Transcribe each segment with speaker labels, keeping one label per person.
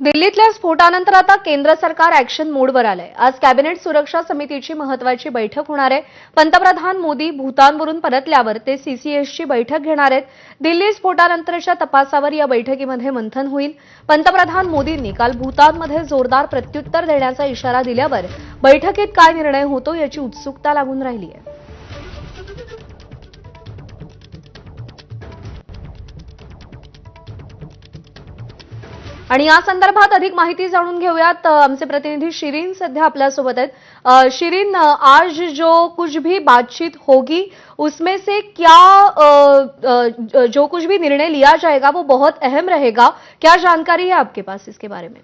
Speaker 1: दिल्लीतल्या स्फोटानंतर आता केंद्र सरकार ऍक्शन मोडवर आलंय। आज कॅबिनेट सुरक्षा समितीची महत्त्वाची बैठक होणार आहे। पंतप्रधान मोदी भूतानवरून परतल्यावर ते सीसीएसची बैठक घेणार आहेत। दिल्ली स्फोटानंतरच्या तपासावर या बैठकीमध्ये मंथन होईल। पंतप्रधान मोदींनी काल भूतानमध्ये जोरदार प्रत्युत्तर देण्याचा इशारा दिल्यावर बैठकीत काय निर्णय होतो याची उत्सुकता लागून राहिली आहे। आणि या संदर्भात अधिक माहिती जाणून घेऊयात। आमचे प्रतिनिधी शिरीन सध्या आपल्यासोबत आहेत। शिरीन, आज जो कुछ भी बातचीत होगी उसमें से क्या जो कुछ भी निर्णय लिया जाएगा वो बहुत अहम रहेगा, क्या जानकारी है आपके पास इसके बारे में?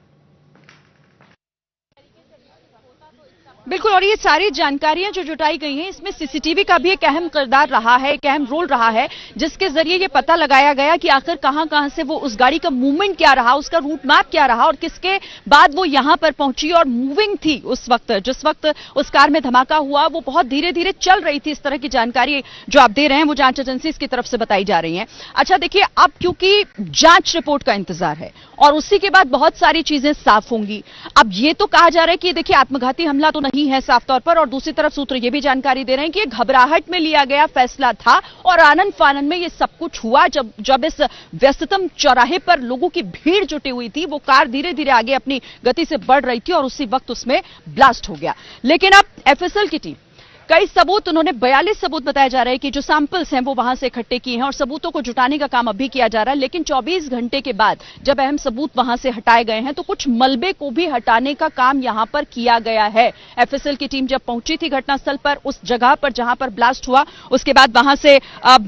Speaker 2: बिल्कुल, और ये सारी जानकारियां जो जुटाई गई हैं इसमें सीसीटीवी का भी एक अहम किरदार रहा है, एक अहम रोल रहा है, जिसके जरिए ये पता लगाया गया कि आखिर कहां से वो उस गाड़ी का मूवमेंट क्या रहा, उसका रूट मैप क्या रहा और किसके बाद वो यहां पर पहुंची और मूविंग थी उस वक्त। जिस वक्त उस कार में धमाका हुआ वो बहुत धीरे धीरे चल रही थी। इस तरह की जानकारी जो आप दे रहे हैं वो जांच एजेंसी की तरफ से बताई जा रही है। अच्छा देखिए, अब क्योंकि जांच रिपोर्ट का इंतजार है और उसी के बाद बहुत सारी चीजें साफ होंगी। अब ये तो कहा जा रहा है कि देखिए आत्मघाती हमला तो नहीं है साफ तौर पर, और दूसरी तरफ सूत्र ये भी जानकारी दे रहे हैं कि घबराहट में लिया गया फैसला था और आनन फानन में ये सब कुछ हुआ। जब इस व्यस्ततम चौराहे पर लोगों की भीड़ जुटी हुई थी, वो कार धीरे धीरे आगे अपनी गति से बढ़ रही थी और उसी वक्त उसमें ब्लास्ट हो गया। लेकिन अब एफएसएल की टीम कई सबूत, उन्होंने 42 सबूत बताया जा रहा है कि जो सैंपल्स हैं वो वहां से इकट्ठे किए हैं और सबूतों को जुटाने का काम अभी किया जा रहा है। लेकिन 24 घंटे के बाद जब अहम सबूत वहां से हटाए गए हैं तो कुछ मलबे को भी हटाने का काम यहां पर किया गया है। एफएसएल की टीम जब पहुंची थी घटनास्थल पर, उस जगह पर जहां पर ब्लास्ट हुआ, उसके बाद वहां से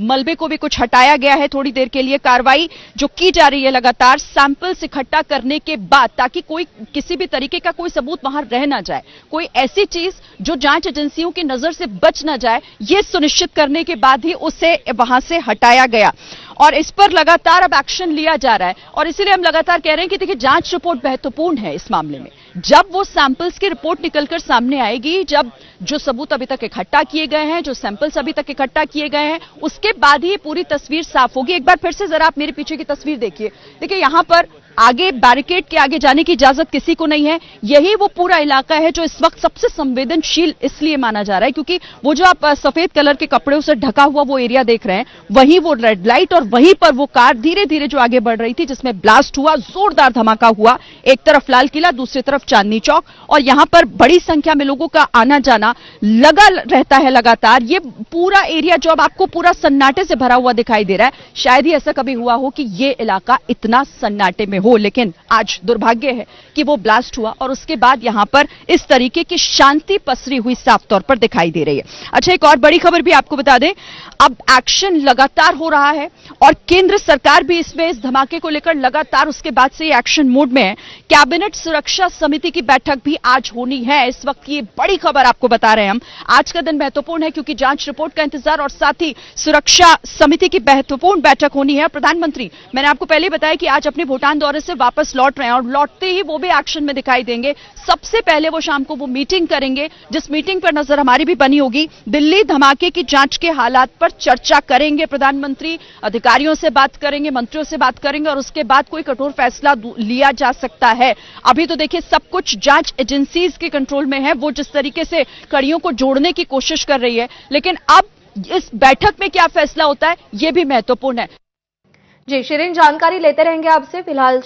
Speaker 2: मलबे को भी कुछ हटाया गया है। थोड़ी देर के लिए कार्रवाई जो की जा रही है लगातार सैंपल्स इकट्ठा करने के बाद, ताकि कोई किसी भी तरीके का कोई सबूत वहां रह ना जाए, कोई ऐसी चीज जो जांच एजेंसियों की नजर से बच न जाए, यह सुनिश्चित करने के बाद ही उसे वहां से हटाया गया। और इस पर लगातार अब एक्शन लिया जा रहा है और इसीलिए हम लगातार कह रहे हैं कि देखिए जांच रिपोर्ट महत्वपूर्ण है इस मामले में। जब वो सैंपल्स की रिपोर्ट निकलकर सामने आएगी, जब जो सबूत अभी तक इकट्ठा किए गए हैं, जो सैंपल्स अभी तक इकट्ठा किए गए हैं, उसके बाद ही पूरी तस्वीर साफ होगी। एक बार फिर से जरा आप मेरे पीछे की तस्वीर देखिए। देखिए यहां पर आगे बैरिकेड के आगे जाने की इजाजत किसी को नहीं है। यही वो पूरा इलाका है जो इस वक्त सबसे संवेदनशील इसलिए माना जा रहा है क्योंकि वो जो आप सफेद कलर के कपड़ों से ढका हुआ वो एरिया देख रहे हैं, वहीं वो रेड लाइट और वहीं पर वो कार धीरे धीरे जो आगे बढ़ रही थी जिसमें ब्लास्ट हुआ, जोरदार धमाका हुआ। एक तरफ लाल किला, दूसरी तरफ चांदनी चौक, और यहां पर बड़ी संख्या में लोगों का आना जाना लगा रहता है लगातार। ये पूरा एरिया जो अब आपको पूरा सन्नाटे से भरा हुआ दिखाई दे रहा है, शायद ही ऐसा कभी हुआ हो कि ये इलाका इतना सन्नाटे में हो। लेकिन आज दुर्भाग्य है कि वो ब्लास्ट हुआ और उसके बाद यहां पर इस तरीके की शांति पसरी हुई साफ तौर पर दिखाई दे रही है। अच्छा, एक और बड़ी खबर भी आपको बता दें, अब एक्शन लगातार हो रहा है और केंद्र सरकार भी इसमें इस धमाके को लेकर लगातार उसके बाद से एक्शन मोड में है। कैबिनेट सुरक्षा समिति की बैठक भी आज होनी है। इस वक्त की बड़ी खबर आपको बता रहे हैं हम। आज का दिन महत्वपूर्ण है क्योंकि जांच रिपोर्ट का इंतजार और साथ ही सुरक्षा समिति की महत्वपूर्ण बैठक होनी है। प्रधानमंत्री, मैंने आपको पहले बताया कि आज अपने भूटान दौरे से वापस लौट रहे हैं और लौटते ही वो भी एक्शन में दिखाई देंगे। सबसे पहले वो शाम को वो मीटिंग करेंगे, जिस मीटिंग पर नजर हमारी भी बनी होगी। दिल्ली धमाके की जांच के हालात पर चर्चा करेंगे प्रधानमंत्री, अधिकारियों से बात करेंगे, मंत्रियों से बात करेंगे और उसके बाद कोई कठोर फैसला लिया जा सकता है। अभी तो देखिए सब कुछ जांच एजेंसीज के कंट्रोल में है, वो जिस तरीके से कड़ियों को जोड़ने की कोशिश कर रही है। लेकिन अब इस बैठक में क्या फैसला होता है, यह भी महत्वपूर्ण है।
Speaker 1: जी शिरीन, जानकारी लेते रहेंगे आपसे। फिलहाल